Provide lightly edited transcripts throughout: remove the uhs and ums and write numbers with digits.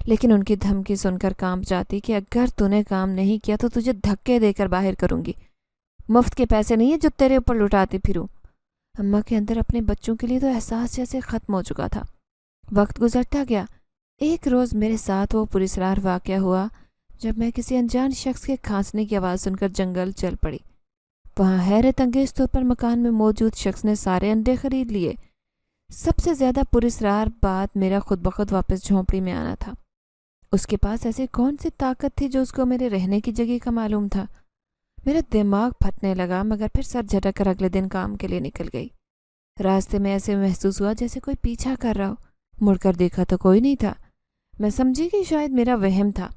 لیکن ان کی دھمکی سن کر کانپ جاتی کہ اگر تو نے کام نہیں کیا تو تجھے دھکے دے کر باہر کروں گی، مفت کے پیسے نہیں ہیں جو تیرے اوپر لٹاتی پھروں۔ اماں کے اندر اپنے بچوں کے لیے تو احساس جیسے ختم ہو چکا تھا۔ وقت گزرتا گیا۔ ایک روز میرے ساتھ وہ پراسرار واقعہ ہوا جب میں کسی انجان شخص کے کھانسنے کی آواز سن کر جنگل چل پڑی۔ وہاں حیرت انگیز طور پر مکان میں موجود شخص نے سارے انڈے خرید لیے۔ سب سے زیادہ پراسرار بات میرا خود بخود واپس جھونپڑی میں آنا تھا۔ اس کے پاس ایسی کون سی طاقت تھی جو اس کو میرے رہنے کی جگہ کا معلوم تھا؟ میرا دماغ پھٹنے لگا، مگر پھر سر جھٹک کر اگلے دن کام کے لیے نکل گئی۔ راستے میں ایسے محسوس ہوا جیسے کوئی پیچھا کر رہا ہو۔ مڑ کر دیکھا تو کوئی نہیں تھا۔ میں سمجھی کہ شاید میرا وہم تھا۔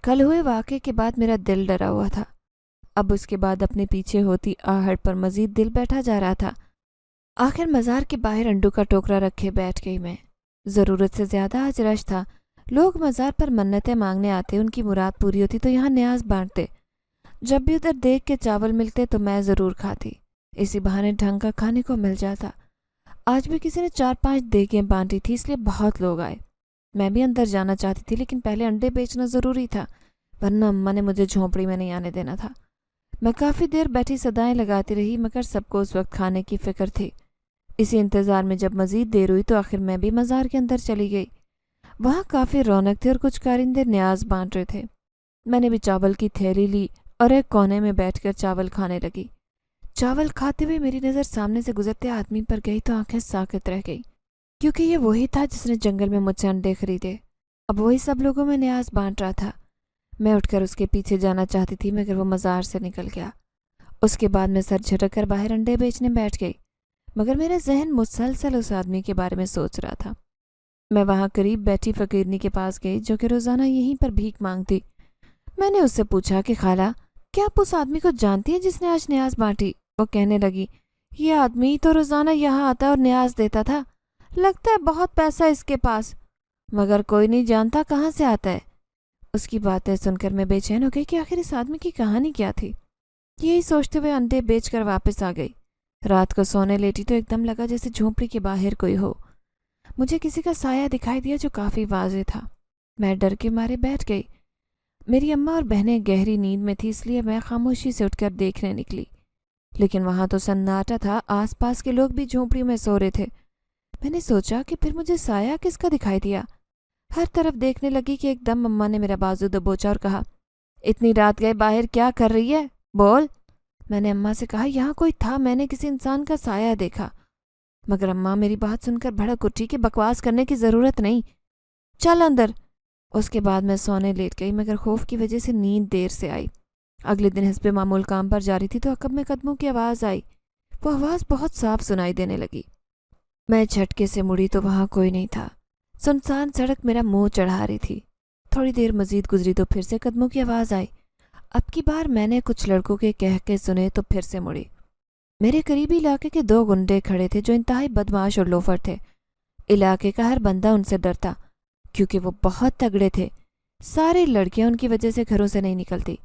کل ہوئے واقعے کے بعد میرا دل ڈرا ہوا تھا۔ اب اس کے بعد اپنے پیچھے ہوتی آہٹ پر مزید دل بیٹھا جا رہا تھا۔ آخر مزار کے باہر انڈوں کا ٹوکرا رکھے بیٹھ گئی میں۔ ضرورت سے زیادہ آج رش تھا۔ لوگ مزار پر منتیں مانگنے آتے، ان کی مراد پوری ہوتی تو یہاں نیاز بانٹتے۔ جب بھی ادھر دیکھ کے چاول ملتے تو میں ضرور کھاتی، اسی بہانے ڈھنگ کا کھانے کو مل جاتا۔ آج بھی کسی نے 4-5 دیگیں بانٹی تھی، اس لیے بہت لوگ آئے۔ میں بھی اندر جانا چاہتی تھی، لیکن پہلے انڈے بیچنا ضروری تھا، ورنہ اماں نے مجھے جھونپڑی میں نہیں آنے دینا تھا۔ میں کافی دیر بیٹھی صدائیں لگاتی رہی، مگر سب کو اس وقت کھانے کی فکر تھی۔ اسی انتظار میں جب مزید دیر ہوئی تو آخر میں بھی مزار کے اندر چلی گئی۔ وہاں کافی رونق تھی اور کچھ کارندے نیاز بانٹ رہے تھے۔ میں نے بھی چاول کی تھیلی لی اور ایک کونے میں بیٹھ کر چاول کھانے لگی۔ چاول کھاتے ہوئے میری نظر سامنے سے گزرتے آدمی پر گئی تو آنکھیں ساکت رہ گئی، کیونکہ یہ وہی تھا جس نے جنگل میں مجھ سے انڈے خریدے۔ اب وہی سب لوگوں میں نیاز بانٹ رہا تھا۔ میں اٹھ کر اس کے پیچھے جانا چاہتی تھی، مگر وہ مزار سے نکل گیا۔ اس کے بعد میں سر جھٹک کر باہر انڈے بیچنے بیٹھ گئی، مگر میرا ذہن مسلسل اس آدمی کے بارے میں سوچ رہا تھا۔ میں وہاں قریب بیٹھی فقیرنی کے پاس گئی، جو کہ روزانہ یہیں پر بھیک مانگتی۔ میں نے اس سے پوچھا کہ خالہ، کیا آپ اس آدمی کو جانتی ہیں جس نے آج نیاز بانٹی؟ وہ کہنے لگی، یہ آدمی تو روزانہ یہاں آتا اور نیاز دیتا تھا، لگتا ہے بہت پیسہ اس کے پاس، مگر کوئی نہیں جانتا کہاں سے آتا ہے۔ اس کی باتیں سن کر میں بے چین ہو گئی کہ آخر اس آدمی کی کہانی کیا تھی۔ یہی سوچتے ہوئے انڈے بیچ کر واپس آ گئی۔ رات کو سونے لیٹی تو ایک دم لگا جیسے جھونپڑی کے باہر کوئی ہو۔ مجھے کسی کا سایہ دکھائی دیا جو کافی واضح تھا۔ میں ڈر کے مارے بیٹھ گئی۔ میری اماں اور بہنیں گہری نیند میں تھی، اس لیے میں خاموشی سے اٹھ کر دیکھنے نکلی، لیکن وہاں تو سناٹا تھا، آس پاس کے لوگ بھی جھونپڑی میں سو رہے تھے۔ میں نے سوچا کہ پھر مجھے سایہ کس کا دکھائی دیا۔ ہر طرف دیکھنے لگی کہ ایک دم اماں نے میرا بازو دبوچا اور کہا، اتنی رات گئے باہر کیا کر رہی ہے؟ بول۔ میں نے اماں سے کہا، یہاں کوئی تھا، میں نے کسی انسان کا سایہ دیکھا۔ مگر اماں میری بات سن کر بھڑک اٹھی کہ بکواس کرنے کی ضرورت نہیں، چل اندر۔ اس کے بعد میں سونے لیٹ گئی، مگر خوف کی وجہ سے نیند دیر سے آئی۔ اگلے دن حسب معمول کام پر جا رہی تھی تو عقب میں قدموں کی آواز آئی۔ وہ آواز بہت صاف سنائی دینے لگی۔ میں جھٹکے سے مڑی تو وہاں کوئی نہیں تھا۔ سنسان سڑک میرا منہ چڑھا رہی تھی۔ تھوڑی دیر مزید گزری تو پھر سے قدموں کی آواز آئی۔ اب کی بار میں نے کچھ لڑکوں کے کہہ کے سنے تو پھر سے مڑی۔ میرے قریبی علاقے کے 2 گنڈے کھڑے تھے جو انتہائی بدمعاش اور لوفر تھے۔ علاقے کا ہر بندہ ان سے ڈرتا، کیونکہ وہ بہت تگڑے تھے۔ ساری لڑکیاں ان کی وجہ سے گھروں سے نہیں نکلتی،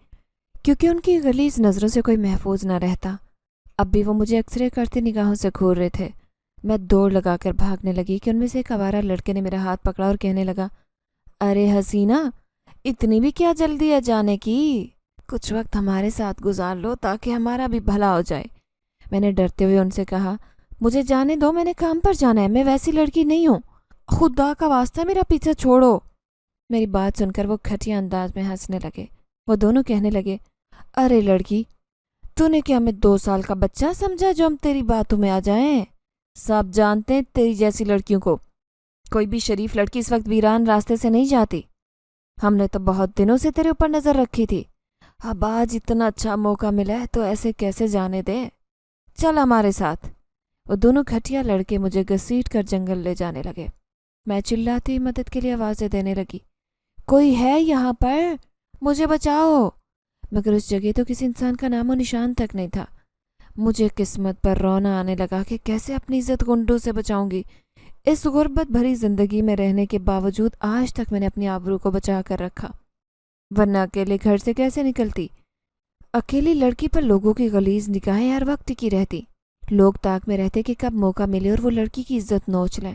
کیونکہ ان کی غلیظ نظروں سے کوئی محفوظ نہ رہتا۔ اب بھی وہ مجھے ایکسرے کرتے نگاہوں سے گھور رہے تھے۔ میں دوڑ لگا کر بھاگنے لگی کہ ان میں سے ایک آوارہ لڑکے نے میرا ہاتھ پکڑا اور کہنے لگا، ارے حسینہ، اتنی بھی کیا جلدی ہے جانے کی؟ کچھ وقت ہمارے ساتھ گزار لو تاکہ ہمارا بھی بھلا ہو جائے۔ میں نے ڈرتے ہوئے ان سے کہا، مجھے جانے دو، میں نے کام پر جانا ہے، میں ویسی لڑکی نہیں ہوں، خدا کا واسطہ میرا پیچھے چھوڑو۔ میری بات سن کر وہ گھٹیا انداز میں ہنسنے لگے۔ وہ دونوں کہنے لگے، ارے لڑکی، تو نے کیا ہمیں 2 سال کا بچہ سمجھا جو ہم تیری باتوں میں آ جائیں؟ سب جانتے ہیں تیری جیسی لڑکیوں کو، کوئی بھی شریف لڑکی اس وقت ویران راستے سے نہیں جاتی۔ ہم نے تو بہت دنوں سے تیرے اوپر نظر رکھی تھی، اب آج اتنا اچھا موقع ملا ہے تو ایسے کیسے جانے دیں؟ چل ہمارے ساتھ۔ وہ دونوں گھٹیا لڑکے مجھے گھسیٹ کر جنگل لے جانے لگے۔ میں چلاتی مدد کے لیے آوازیں دینے لگی، کوئی ہے یہاں پر؟ مجھے بچاؤ۔ مگر اس جگہ تو کسی انسان کا نام و نشان تک نہیں تھا۔ مجھے قسمت پر رونا آنے لگا کہ کیسے اپنی عزت گنڈوں سے بچاؤں گی۔ اس غربت بھری زندگی میں رہنے کے باوجود آج تک میں نے اپنی آبرو کو بچا کر رکھا، ورنہ اکیلے گھر سے کیسے نکلتی؟ اکیلی لڑکی پر لوگوں کی غلیظ نگاہیں ہر وقت ٹکی رہتی۔ لوگ تاک میں رہتے کہ کب موقع ملے اور وہ لڑکی کی عزت نوچ لیں۔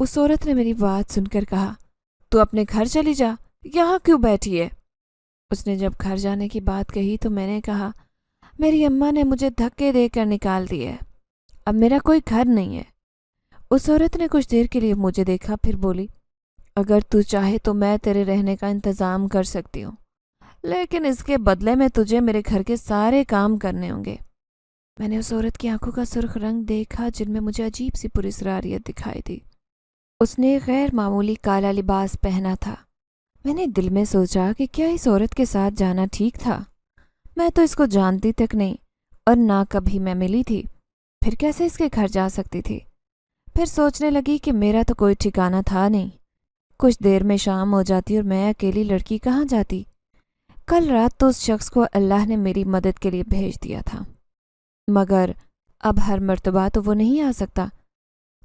اس عورت نے میری بات سن کر کہا، تو اپنے گھر چلی جا، یہاں کیوں بیٹھی ہے؟ اس نے جب گھر جانے کی بات کہی تو میں نے کہا، میری اماں نے مجھے دھکے دے کر نکال دی ہے، اب میرا کوئی گھر نہیں ہے۔ اس عورت نے کچھ دیر کے لیے مجھے دیکھا، پھر بولی، اگر تو چاہے تو میں تیرے رہنے کا انتظام کر سکتی ہوں، لیکن اس کے بدلے میں تجھے میرے گھر کے سارے کام کرنے ہوں گے۔ میں نے اس عورت کی آنکھوں کا سرخ رنگ دیکھا جن میں مجھے عجیب سی پراسراریت دکھائی دی۔ اس نے غیر معمولی کالا لباس پہنا تھا۔ میں نے دل میں سوچا کہ کیا اس عورت کے ساتھ جانا ٹھیک تھا؟ میں تو اس کو جانتی تک نہیں اور نہ کبھی میں ملی تھی، پھر کیسے اس کے گھر جا سکتی تھی؟ پھر سوچنے لگی کہ میرا تو کوئی ٹھکانہ تھا نہیں، کچھ دیر میں شام ہو جاتی اور میں اکیلی لڑکی کہاں جاتی؟ کل رات تو اس شخص کو اللہ نے میری مدد کے لیے بھیج دیا تھا، مگر اب ہر مرتبہ تو وہ نہیں آ سکتا۔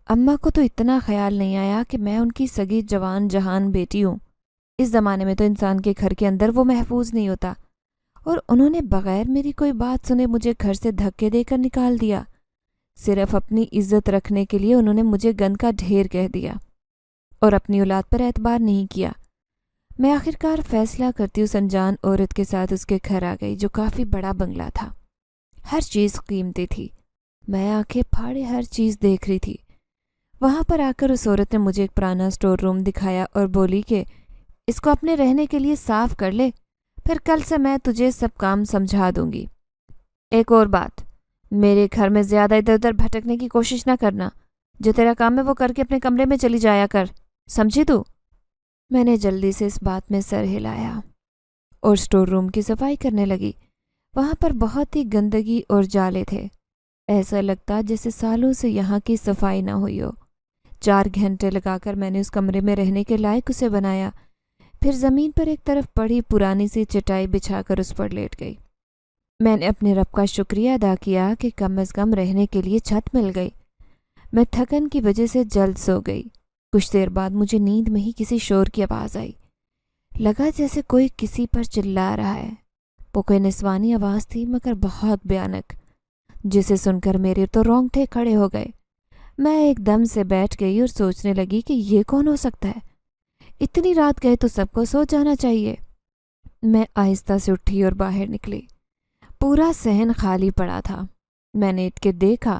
اماں کو تو اتنا خیال نہیں آیا کہ میں ان کی سگی جوان جہان بیٹی ہوں۔ اس زمانے میں تو انسان کے گھر کے اندر وہ محفوظ نہیں ہوتا، اور انہوں نے بغیر میری کوئی بات سنے مجھے گھر سے دھکے دے کر نکال دیا۔ صرف اپنی عزت رکھنے کے لیے انہوں نے مجھے گند کا ڈھیر کہہ دیا اور اپنی اولاد پر اعتبار نہیں کیا۔ میں آخرکار فیصلہ کرتی اس انجان عورت کے ساتھ اس کے گھر آ گئی، جو کافی بڑا بنگلہ تھا، ہر چیز قیمتی تھی۔ میں آنکھیں پھاڑے ہر چیز دیکھ رہی تھی۔ وہاں پر آ کر اس عورت نے مجھے ایک پرانا اسٹور روم دکھایا اور بولی کہ اس کو اپنے رہنے کے لیے صاف کر لے، پھر کل سے میں تجھے سب کام سمجھا دوں گی۔ ایک اور بات، میرے گھر میں زیادہ ادھر ادھر بھٹکنے کی کوشش نہ کرنا، جو تیرا کام ہے وہ کر کے اپنے کمرے میں چلی جایا کر، سمجھی تو؟ میں نے جلدی سے اس بات میں سر ہلایا اور اسٹور روم کی صفائی کرنے لگی۔ وہاں پر بہت ہی گندگی اور جالے تھے، ایسا لگتا جیسے سالوں سے یہاں کی صفائی نہ ہوئی ہو۔ 4 گھنٹے لگا کر میں نے اس کمرے میں رہنے کے لائق اسے بنایا، پھر زمین پر ایک طرف پڑی پرانی سی چٹائی بچھا کر اس پر لیٹ گئی۔ میں نے اپنے رب کا شکریہ ادا کیا کہ کم از کم رہنے کے لیے چھت مل گئی۔ میں تھکن کی وجہ سے جلد سو گئی۔ کچھ دیر بعد مجھے نیند میں ہی کسی شور کی آواز آئی، لگا جیسے کوئی کسی پر چلا رہا ہے۔ وہ کوئی نسوانی آواز تھی مگر بہت بھیانک، جسے سن کر میرے تو رونگٹے کھڑے ہو گئے۔ میں ایک دم سے بیٹھ گئی اور سوچنے لگی کہ یہ کون ہو سکتا ہے؟ اتنی رات گئے تو سب کو سو جانا چاہیے۔ میں آہستہ سے اٹھی اور باہر نکلی۔ پورا صحن خالی پڑا تھا۔ میں نے اٹھ کے دیکھا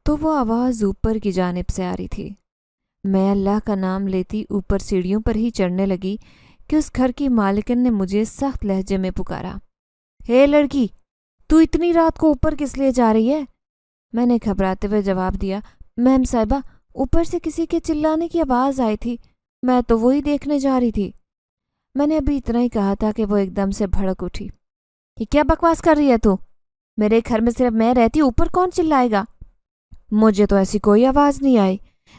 تو وہ آواز اوپر کی جانب سے آ رہی تھی۔ میں اللہ کا نام لیتی اوپر سیڑھیوں پر ہی چڑھنے لگی کہ اس گھر کی مالکن نے مجھے سخت لہجے میں پکارا، ہے لڑکی، تو اتنی رات کو اوپر کس لیے جا رہی ہے؟ میں نے گھبراتے ہوئے جواب دیا، میم صاحبہ، اوپر سے کسی کے چلانے کی آواز آئی تھی، میں تو وہی دیکھنے جا رہی تھی۔ میں نے ابھی اتنا ہی کہا تھا کہ وہ ایک دم سے بھڑک اٹھی، یہ کیا بکواس کر رہی ہے تو؟ میرے گھر میں صرف میں رہتی، اوپر کون چلائے گا؟ مجھے تو ایسی کوئی آواز نہیں آئی۔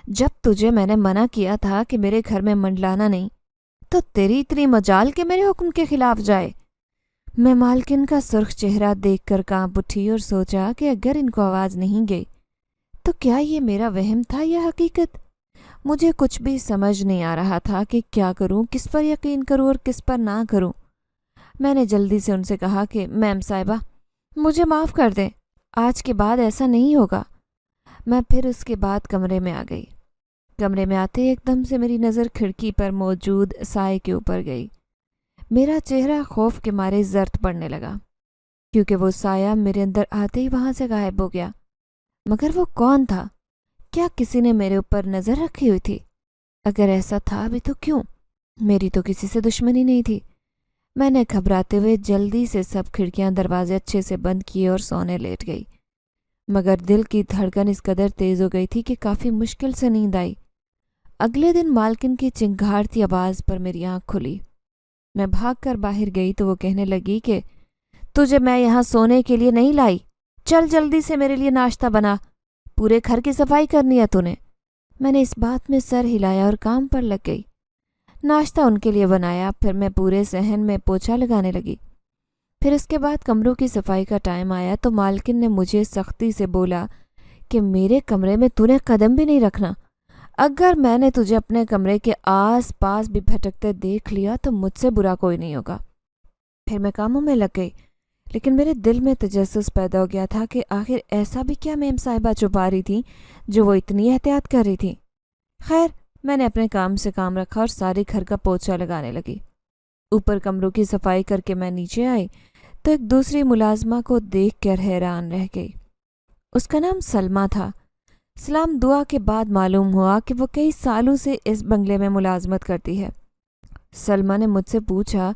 جب تجھے میں نے منع کیا تھا کہ میرے گھر میں منڈلانا نہیں، تو تیری اتنی مجال کہ میرے حکم کے خلاف جائے۔ میں مالکن کا سرخ چہرہ دیکھ کر کانپ اٹھی اور سوچا کہ اگر ان کو آواز نہیں گئی تو کیا یہ میرا وہم تھا یا حقیقت؟ مجھے کچھ بھی سمجھ نہیں آ رہا تھا کہ کیا کروں، کس پر یقین کروں اور کس پر نہ کروں۔ میں نے جلدی سے ان سے کہا کہ میم صاحبہ، مجھے معاف کر دیں، آج کے بعد ایسا نہیں ہوگا۔ میں پھر اس کے بعد کمرے میں آ گئی۔ کمرے میں آتے ایک دم سے میری نظر کھڑکی پر موجود سائے کے اوپر گئی۔ میرا چہرہ خوف کے مارے زرد پڑنے لگا، کیونکہ وہ سایہ میرے اندر آتے ہی وہاں سے غائب ہو گیا۔ مگر وہ کون تھا؟ کیا کسی نے میرے اوپر نظر رکھی ہوئی تھی؟ اگر ایسا تھا بھی تو کیوں؟ میری تو کسی سے دشمنی نہیں تھی۔ میں نے گھبراتے ہوئے جلدی سے سب کھڑکیاں دروازے اچھے سے بند کیے اور سونے لیٹ گئی، مگر دل کی دھڑکن اس قدر تیز ہو گئی تھی کہ کافی مشکل سے نیند آئی۔ اگلے دن مالکن کی چنگھاڑتی آواز پر میری آنکھ کھلی۔ میں بھاگ کر باہر گئی تو وہ کہنے لگی کہ تجھے میں یہاں سونے کے لیے نہیں لائی، چل جلدی سے میرے لیے ناشتہ بنا، پورے گھر کی صفائی کرنی ہے تو نے۔ میں نے اس بات میں سر ہلایا اور کام پر لگ گئی۔ ناشتہ ان کے لیے بنایا، پھر میں پورے صحن میں پوچھا لگانے لگی۔ پھر اس کے بعد کمروں کی صفائی کا ٹائم آیا تو مالکن نے مجھے سختی سے بولا کہ میرے کمرے میں تو نے قدم بھی نہیں رکھنا۔ اگر میں نے تجھے اپنے کمرے کے آس پاس بھی بھٹکتے دیکھ لیا تو مجھ سے برا کوئی نہیں ہوگا۔ پھر میں کاموں میں لگ گئی، لیکن میرے دل میں تجسس پیدا ہو گیا تھا کہ آخر ایسا بھی کیا میم صاحبہ چھپا رہی تھی جو وہ اتنی احتیاط کر رہی تھی۔ خیر، میں نے اپنے کام سے کام رکھا اور سارے گھر کا پوچھا لگانے لگی۔ اوپر کمروں کی صفائی کر کے میں نیچے آئی تو ایک دوسری ملازمہ کو دیکھ کر حیران رہ گئی۔ اس کا نام سلمیٰ تھا۔ سلام دعا کے بعد معلوم ہوا کہ وہ کئی سالوں سے اس بنگلے میں ملازمت کرتی ہے۔ سلمیٰ نے مجھ سے پوچھا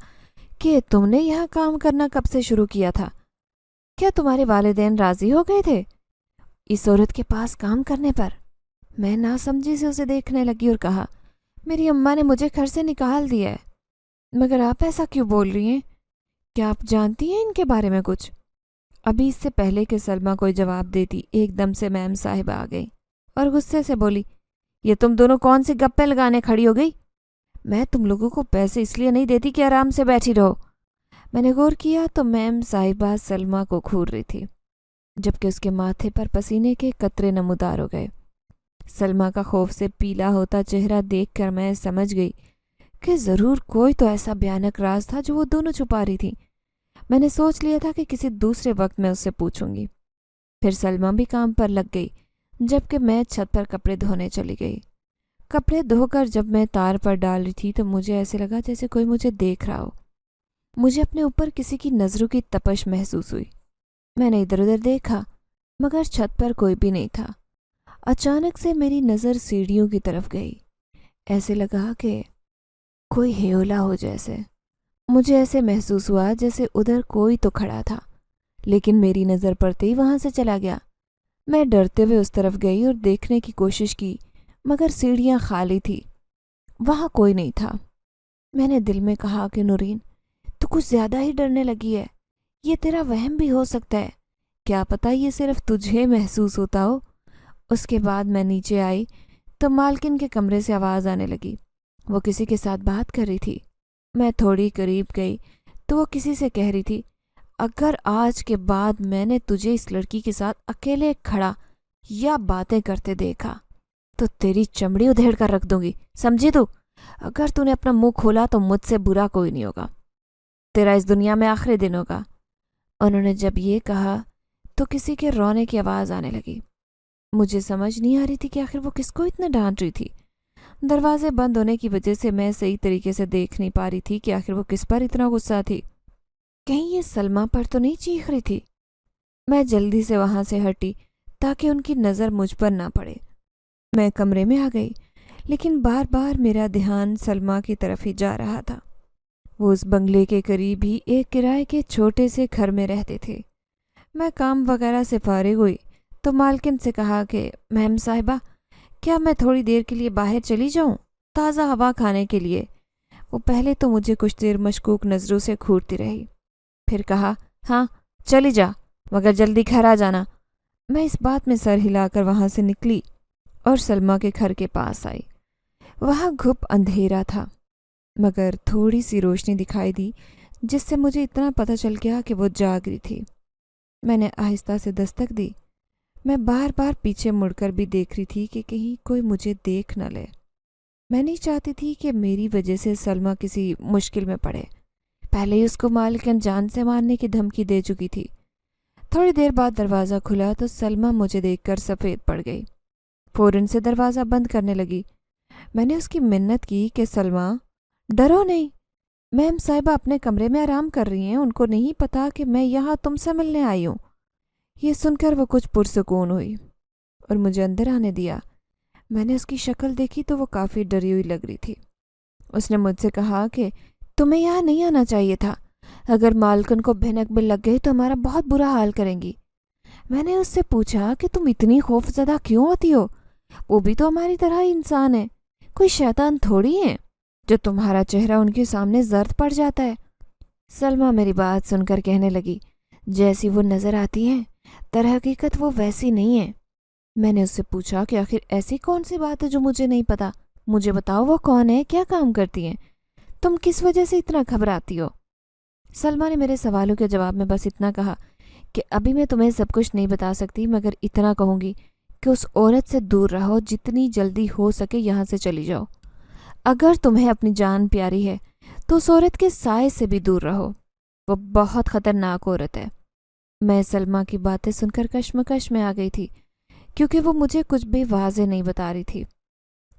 کہ تم نے یہاں کام کرنا کب سے شروع کیا تھا؟ کیا تمہارے والدین راضی ہو گئے تھے اس عورت کے پاس کام کرنے پر؟ میں ناسمجھی سے اسے دیکھنے لگی اور کہا، میری اماں نے مجھے گھر سے نکال دیا ہے۔ مگر آپ ایسا کیوں بول رہی ہیں؟ کیا آپ جانتی ہیں ان کے بارے میں کچھ؟ ابھی اس سے پہلے کہ سلمیٰ کوئی جواب دیتی، ایک دم سے میم صاحبہ آ گئی اور غصے سے بولی، یہ تم دونوں کون سی گپے لگانے کھڑی ہو گئی؟ میں تم لوگوں کو پیسے اس لیے نہیں دیتی کہ آرام سے بیٹھی رہو۔ میں نے غور کیا تو میم صاحبہ سلمیٰ کو گھور رہی تھی، جبکہ اس کے ماتھے پر پسینے کے قطرے نمودار ہو گئے۔ سلمیٰ کا خوف سے پیلا ہوتا چہرہ دیکھ کر میں سمجھ گئی کہ ضرور کوئی تو ایسا بھیانک راز تھا جو وہ دونوں چھپا رہی تھی۔ میں نے سوچ لیا تھا کہ کسی دوسرے وقت میں اس سے پوچھوں گی۔ پھر سلمیٰ بھی کام پر لگ گئی، جبکہ میں چھت پر کپڑے دھونے چلی گئی۔ کپڑے دھو کر جب میں تار پر ڈال رہی تھی تو مجھے ایسے لگا جیسے کوئی مجھے دیکھ رہا ہو۔ مجھے اپنے اوپر کسی کی نظروں کی تپش محسوس ہوئی۔ میں نے ادھر ادھر دیکھا مگر چھت پر کوئی بھی نہیں تھا۔ اچانک سے میری نظر سیڑھیوں کی طرف گئی۔ ایسے لگا کہ کوئی ہیولا ہو جیسے۔ مجھے ایسے محسوس ہوا جیسے ادھر کوئی تو کھڑا تھا، لیکن میری نظر پڑتے ہی وہاں سے چلا گیا۔ میں ڈرتے ہوئے اس طرف گئی اور دیکھنے کی کوشش کی مگر سیڑھیاں خالی تھی، وہاں کوئی نہیں تھا۔ میں نے دل میں کہا کہ نورین، تو کچھ زیادہ ہی ڈرنے لگی ہے، یہ تیرا وہم بھی ہو سکتا ہے، کیا پتہ یہ صرف تجھے محسوس ہوتا ہو۔ اس کے بعد میں نیچے آئی تو مالکن کے کمرے سے آواز آنے لگی، وہ کسی کے ساتھ بات کر رہی تھی۔ میں تھوڑی قریب گئی تو وہ کسی سے کہہ رہی تھی، اگر آج کے بعد میں نے تجھے اس لڑکی کے ساتھ اکیلے کھڑا یا باتیں کرتے دیکھا تو تیری چمڑی ادھیڑ کر رکھ دوں گی، سمجھی تو؟ اگر تو نے اپنا منہ کھولا تو مجھ سے برا کوئی نہیں ہوگا، تیرا اس دنیا میں آخری دن ہوگا۔ انہوں نے جب یہ کہا تو کسی کے رونے کی آواز آنے لگی۔ مجھے سمجھ نہیں آ رہی تھی کہ آخر وہ کس کو اتنا ڈانٹ رہی تھی۔ دروازے بند ہونے کی وجہ سے میں صحیح طریقے سے دیکھ نہیں پا رہی تھی کہ آخر وہ کس پر اتنا غصہ تھی۔ کہیں یہ سلمیٰ پر تو نہیں چیخ رہی تھی؟ میں جلدی سے وہاں سے ہٹی تاکہ ان کی نظر مجھ پر نہ پڑے۔ میں کمرے میں آ گئی لیکن بار بار میرا دھیان سلمیٰ کی طرف ہی جا رہا تھا۔ وہ اس بنگلے کے قریب ہی ایک کرائے کے چھوٹے سے گھر میں رہتے تھے۔ میں کام وغیرہ سے فارغ ہوئی تو مالکن سے کہا کہ میم صاحبہ، کیا میں تھوڑی دیر کے لیے باہر چلی جاؤں تازہ ہوا کھانے کے لیے؟ وہ پہلے تو مجھے کچھ دیر مشکوک نظروں سے گھورتی رہی، پھر کہا، ہاں چلی جا مگر جلدی گھر آ جانا۔ میں اس بات میں سر ہلا کر وہاں سے نکلی اور سلمیٰ کے گھر کے پاس آئی۔ وہاں گھپ اندھیرا تھا مگر تھوڑی سی روشنی دکھائی دی جس سے مجھے اتنا پتہ چل گیا کہ وہ جاگ رہی تھی۔ میں نے آہستہ سے دستک دی۔ میں بار بار پیچھے مڑ کر بھی دیکھ رہی تھی کہ کہیں کوئی مجھے دیکھ نہ لے۔ میں نہیں چاہتی تھی کہ میری وجہ سے سلمیٰ کسی مشکل میں پڑے۔ پہلے ہی اس کو مالکن جان سے مارنے کی دھمکی دے چکی تھی۔ تھوڑی دیر بعد دروازہ کھلا تو سلمیٰ مجھے دیکھ کر سفید پڑ گئی، فوراً سے دروازہ بند کرنے لگی۔ میں نے اس کی منت کی کہ سلمیٰ ڈرو نہیں، میم صاحبہ اپنے کمرے میں آرام کر رہی ہیں، ان کو نہیں پتا کہ میں یہاں تم سے ملنے آئی ہوں۔ یہ سن کر وہ کچھ پرسکون ہوئی اور مجھے اندر آنے دیا۔ میں نے اس کی شکل دیکھی تو وہ کافی ڈری ہوئی لگ رہی تھی۔ اس نے مجھ سے کہا کہ تمہیں یہاں نہیں آنا چاہیے تھا، اگر مالکن کو بھنک بھی لگ گئی تو ہمارا بہت برا حال کریں گی۔ میں نے اس سے پوچھا کہ تم اتنی خوف زدہ کیوں ہوتی ہو؟ وہ بھی تو ہماری طرح ہی انسان ہے، کوئی شیطان تھوڑی ہے جو تمہارا چہرہ ان کے سامنے زرد پڑ جاتا ہے۔ سلمیٰ میری بات سن کر کہنے لگی، جیسی وہ نظر آتی ہیں در حقیقت وہ ویسی نہیں ہے۔ میں نے اس سے پوچھا کہ آخر ایسی کون سی بات ہے جو مجھے نہیں پتا، مجھے بتاؤ وہ کون ہے، کیا کام کرتی ہیں، تم کس وجہ سے اتنا گھبراتی ہو؟ سلمیٰ نے میرے سوالوں کے جواب میں بس اتنا کہا کہ ابھی میں تمہیں سب کچھ نہیں بتا سکتی مگر اتنا کہوں گی کہ اس عورت سے دور رہو، جتنی جلدی ہو سکے یہاں سے چلی جاؤ۔ اگر تمہیں اپنی جان پیاری ہے تو اس عورت کے سائے سے بھی دور رہو، وہ بہت خطرناک عورت ہے۔ میں سلمیٰ کی باتیں سن کر کشمکش میں آ گئی تھی کیونکہ وہ مجھے کچھ بھی واضح نہیں بتا رہی تھی۔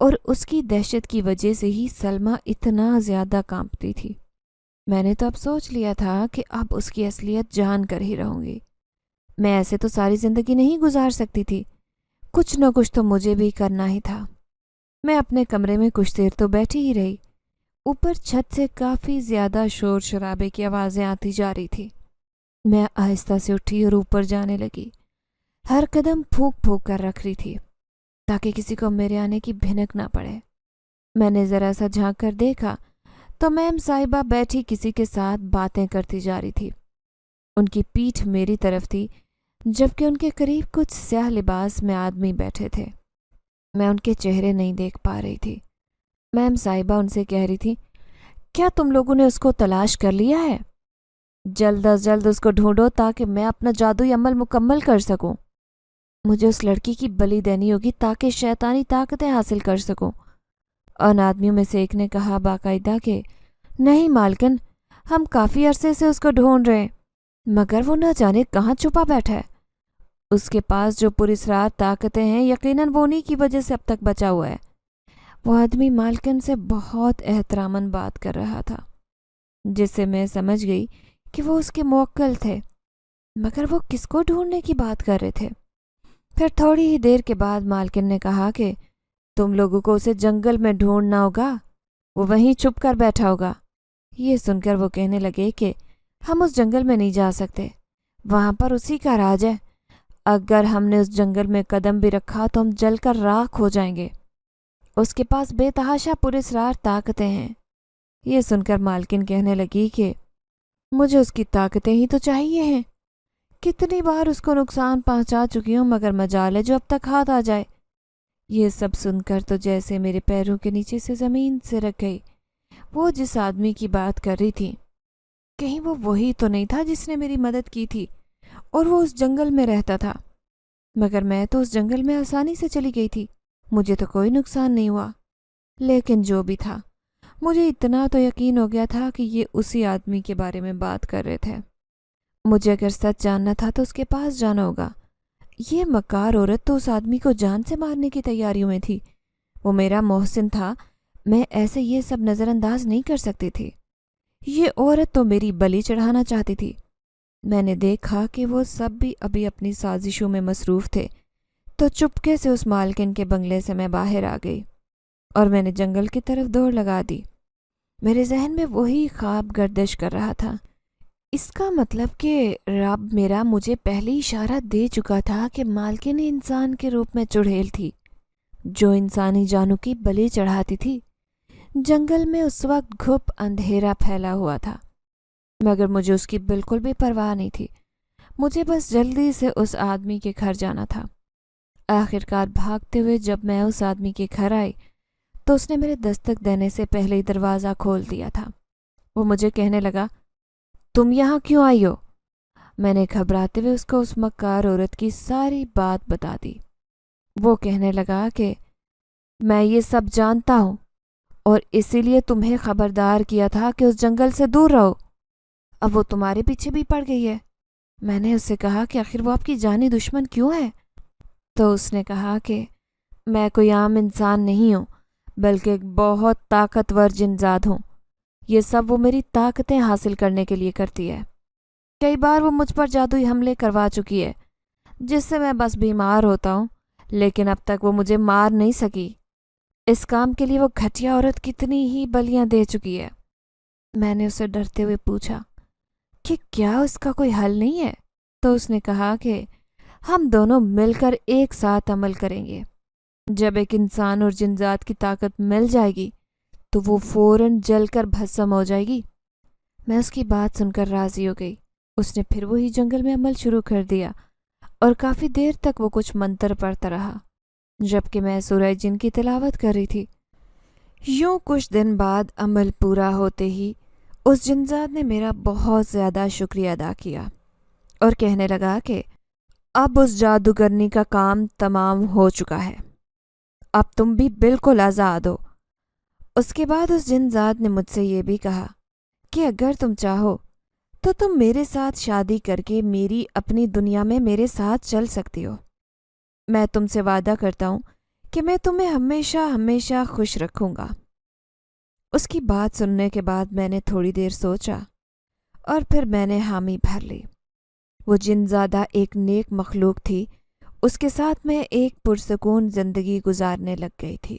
اور اس کی دہشت کی وجہ سے ہی سلمیٰ اتنا زیادہ کانپتی تھی۔ میں نے تو اب سوچ لیا تھا کہ اب اس کی اصلیت جان کر ہی رہوں گی۔ میں ایسے تو ساری زندگی نہیں گزار سکتی تھی، کچھ نہ کچھ تو مجھے بھی کرنا ہی تھا۔ میں اپنے کمرے میں کچھ دیر تو بیٹھی ہی رہی۔ اوپر چھت سے کافی زیادہ شور شرابے کی آوازیں آتی جا رہی تھی۔ میں آہستہ سے اٹھی اور اوپر جانے لگی، ہر قدم پھونک پھونک کر رکھ رہی تھی تاکہ کسی کو میرے آنے کی بھنک نہ پڑے۔ میں نے ذرا سا جھانک کر دیکھا تو میم صاحبہ بیٹھی کسی کے ساتھ باتیں کرتی جا رہی تھی۔ ان کی پیٹھ میری طرف تھی، جبکہ ان کے قریب کچھ سیاہ لباس میں آدمی بیٹھے تھے۔ میں ان کے چہرے نہیں دیکھ پا رہی تھی۔ میم صاحبہ ان سے کہہ رہی تھی، کیا تم لوگوں نے اس کو تلاش کر لیا ہے؟ جلد از جلد اس کو ڈھونڈو تاکہ میں اپنا جادوئی عمل مکمل کر سکوں۔ مجھے اس لڑکی کی بلی دینی ہوگی تاکہ شیطانی طاقتیں حاصل کر سکوں۔ ان آدمیوں میں سے ایک نے کہا باقاعدہ کہ نہیں مالکن، ہم کافی عرصے سے اس کو ڈھونڈ رہے ہیں، مگر وہ نہ جانے کہاں چھپا بیٹھا ہے۔ اس کے پاس جو پراسرار طاقتیں ہیں، یقیناً وہ انہی کی وجہ سے اب تک بچا ہوا ہے۔ وہ آدمی مالکن سے بہت احتراماً بات کر رہا تھا، جس سے میں سمجھ گئی کہ وہ اس کے موکل تھے، مگر وہ کس کو ڈھونڈنے کی بات کر رہے تھے؟ پھر تھوڑی ہی دیر کے بعد مالکن نے کہا کہ تم لوگوں کو اسے جنگل میں ڈھونڈنا ہوگا، وہ وہیں چھپ کر بیٹھا ہوگا۔ یہ سن کر وہ کہنے لگے کہ ہم اس جنگل میں نہیں جا سکتے، وہاں پر اسی کا راج ہے۔ اگر ہم نے اس جنگل میں قدم بھی رکھا تو ہم جل کر راکھ ہو جائیں گے۔ اس کے پاس بے تحاشا پراسرار طاقتیں ہیں۔ یہ سن کر مالکن کہنے لگی کہ مجھے اس کی طاقتیں ہی تو چاہیے ہیں، کتنی بار اس کو نقصان پہنچا چکی ہوں، مگر مجال ہے جو اب تک ہاتھ آ جائے۔ یہ سب سن کر تو جیسے میرے پیروں کے نیچے سے زمین سے رک گئی۔ وہ جس آدمی کی بات کر رہی تھی، کہیں وہ وہی تو نہیں تھا جس نے میری مدد کی تھی اور وہ اس جنگل میں رہتا تھا؟ مگر میں تو اس جنگل میں آسانی سے چلی گئی تھی، مجھے تو کوئی نقصان نہیں ہوا۔ لیکن جو بھی تھا، مجھے اتنا تو یقین ہو گیا تھا کہ یہ اسی آدمی کے بارے میں بات کر رہے تھے۔ مجھے اگر سچ جاننا تھا تو اس کے پاس جانا ہوگا۔ یہ مکار عورت تو اس آدمی کو جان سے مارنے کی تیاریوں میں تھی۔ وہ میرا محسن تھا، میں ایسے یہ سب نظر انداز نہیں کر سکتی تھی۔ یہ عورت تو میری بلی چڑھانا چاہتی تھی۔ میں نے دیکھا کہ وہ سب بھی ابھی اپنی سازشوں میں مصروف تھے، تو چپکے سے اس مالکن کے بنگلے سے میں باہر آ گئی اور میں نے جنگل کی طرف دوڑ لگا دی۔ میرے ذہن میں وہی خواب گردش کر رہا تھا۔ اس کا مطلب کہ رب میرا مجھے پہلے اشارہ دے چکا تھا کہ مالکن انسان کے روپ میں چڑیل تھی، جو انسانی جانوں کی بلی چڑھاتی تھی۔ جنگل میں اس وقت گھپ اندھیرا پھیلا ہوا تھا، مگر مجھے اس کی بالکل بھی پرواہ نہیں تھی۔ مجھے بس جلدی سے اس آدمی کے گھر جانا تھا۔ آخرکار بھاگتے ہوئے جب میں اس آدمی کے گھر آئی تو اس نے میرے دستک دینے سے پہلے ہی دروازہ کھول دیا تھا۔ وہ مجھے کہنے لگا، تم یہاں کیوں آئی ہو؟ میں نے گھبراتے ہوئے اس کو اس مکار عورت کی ساری بات بتا دی۔ وہ کہنے لگا کہ میں یہ سب جانتا ہوں اور اسی لیے تمہیں خبردار کیا تھا کہ اس جنگل سے دور رہو۔ اب وہ تمہارے پیچھے بھی پڑ گئی ہے۔ میں نے اس سے کہا کہ آخر وہ آپ کی جانی دشمن کیوں ہے؟ تو اس نے کہا کہ میں کوئی عام انسان نہیں ہوں، بلکہ ایک بہت طاقتور جنزاد ہوں۔ یہ سب وہ میری طاقتیں حاصل کرنے کے لیے کرتی ہے۔ کئی بار وہ مجھ پر جادوئی حملے کروا چکی ہے، جس سے میں بس بیمار ہوتا ہوں، لیکن اب تک وہ مجھے مار نہیں سکی۔ اس کام کے لیے وہ گھٹیا عورت کتنی ہی بلیاں دے چکی ہے۔ میں نے اسے ڈرتے ہوئے پوچھا کہ کیا اس کا کوئی حل نہیں ہے؟ تو اس نے کہا کہ ہم دونوں مل کر ایک ساتھ عمل کریں گے۔ جب ایک انسان اور جنزاد کی طاقت مل جائے گی تو وہ فوراً جل کر بھسم ہو جائے گی۔ میں اس کی بات سن کر راضی ہو گئی۔ اس نے پھر وہی جنگل میں عمل شروع کر دیا اور کافی دیر تک وہ کچھ منتر پڑھتا رہا، جبکہ میں سورہ جن کی تلاوت کر رہی تھی۔ یوں کچھ دن بعد عمل پورا ہوتے ہی اس جنزاد نے میرا بہت زیادہ شکریہ ادا کیا اور کہنے لگا کہ اب اس جادوگرنی کا کام تمام ہو چکا ہے، اب تم بھی بالکل آزاد ہو۔ اس کے بعد اس جنزاد نے مجھ سے یہ بھی کہا کہ اگر تم چاہو تو تم میرے ساتھ شادی کر کے میری اپنی دنیا میں میرے ساتھ چل سکتی ہو۔ میں تم سے وعدہ کرتا ہوں کہ میں تمہیں ہمیشہ ہمیشہ خوش رکھوں گا۔ اس کی بات سننے کے بعد میں نے تھوڑی دیر سوچا اور پھر میں نے حامی بھر لی۔ وہ جن زادہ ایک نیک مخلوق تھی، اس کے ساتھ میں ایک پرسکون زندگی گزارنے لگ گئی تھی۔